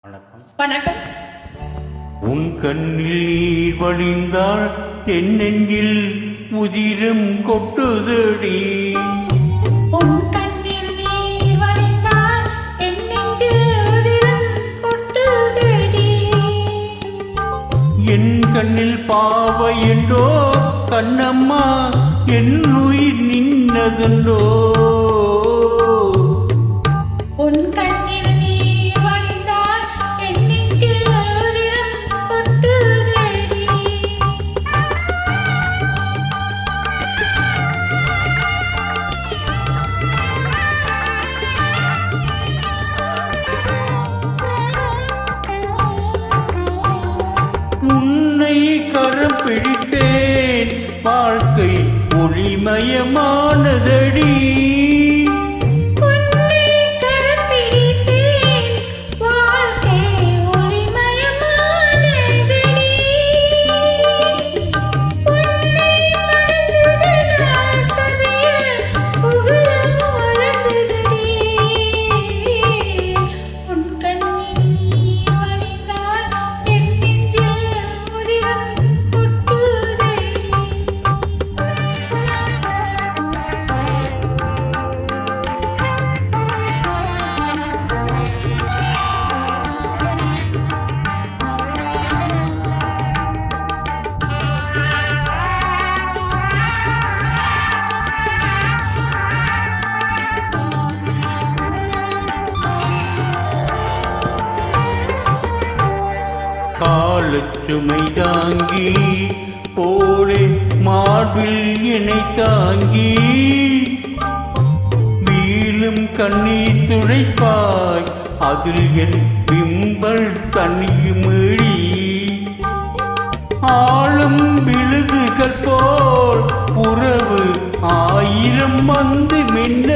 வணக்கம். வணக்கம். உன் கண்ணில் நீர் வழிந்தால் என் நெஞ்சில் உதிரம் கொட்டுதடி. உன் கண்ணில் நீர் வழிந்தால் என் நெஞ்சில் உதிரம் கொட்டுதடி. என் கண்ணில் பாவை என்றோ கண்ணம்மா என் உயிர் நின்னதென்றோ. உன் கண்ணில் நீர் வழிந்தால் என் நெஞ்சில் உதிரம் கொட்டுதடி. உன்னை கரம் பிடித்தேன், வாழ்க்கை ஒளிமயமானதடி. காலச்சுமை தாங்கி போலே மார்பில் என்னை தாங்கி வீழும் கண்ணீர் துடைப்பாய், அதில் என் பிம்பல் தனியுமிழி. ஆளும் விழுதுகள் போல் உறவு ஆயிரம் வந்து மின்ன.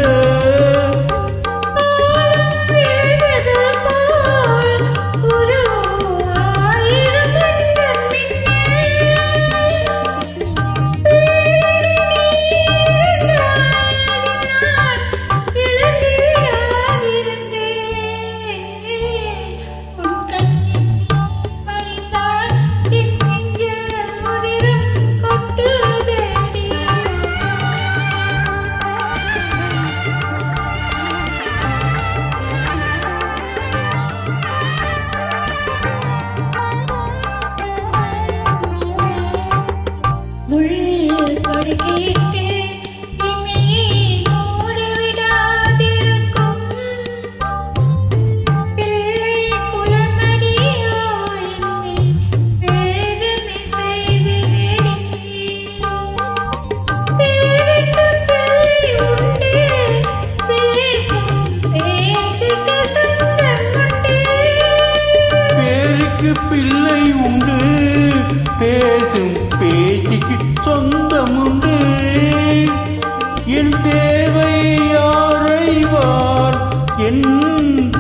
முள் படுகிட்டு இமையை மூடிவிடாதிருக்கும் பிள்ளை குலமடியோ என்னை வேதனை செய்ததடி. பேருக்கு பிள்ளை உண்டு, பேசும் பேச்சுக்கு சொந்தம் உண்டு. பேருக்கு பிள்ளை உண்டு, பேசும் பேச்சுக்கு சொந்தமுண்டு. என் தேவை யார் அறிவார், என்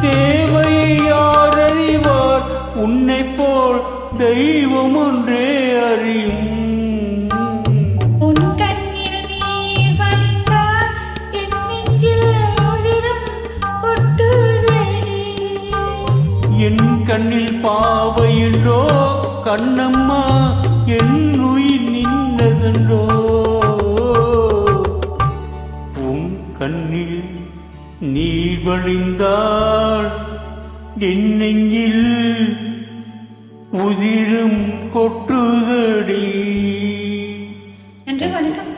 தேவை யார் அறிவார், உன்னை போல் தெய்வம் ஒன்றே அறியும். உன் கண்ணில் நீர் வழிந்தால் என் நெஞ்சில் உதிரம் கொட்டுதடி. என் கண்ணில் பாவையுண்டோ கண்ணம்மா என் உயிர் நின்னதென்றோ. உன் கண்ணில் நீர் வழிந்தால் என் நெஞ்சில் உதிரும் கொட்டுதடி. நன்றி, வணக்கம்.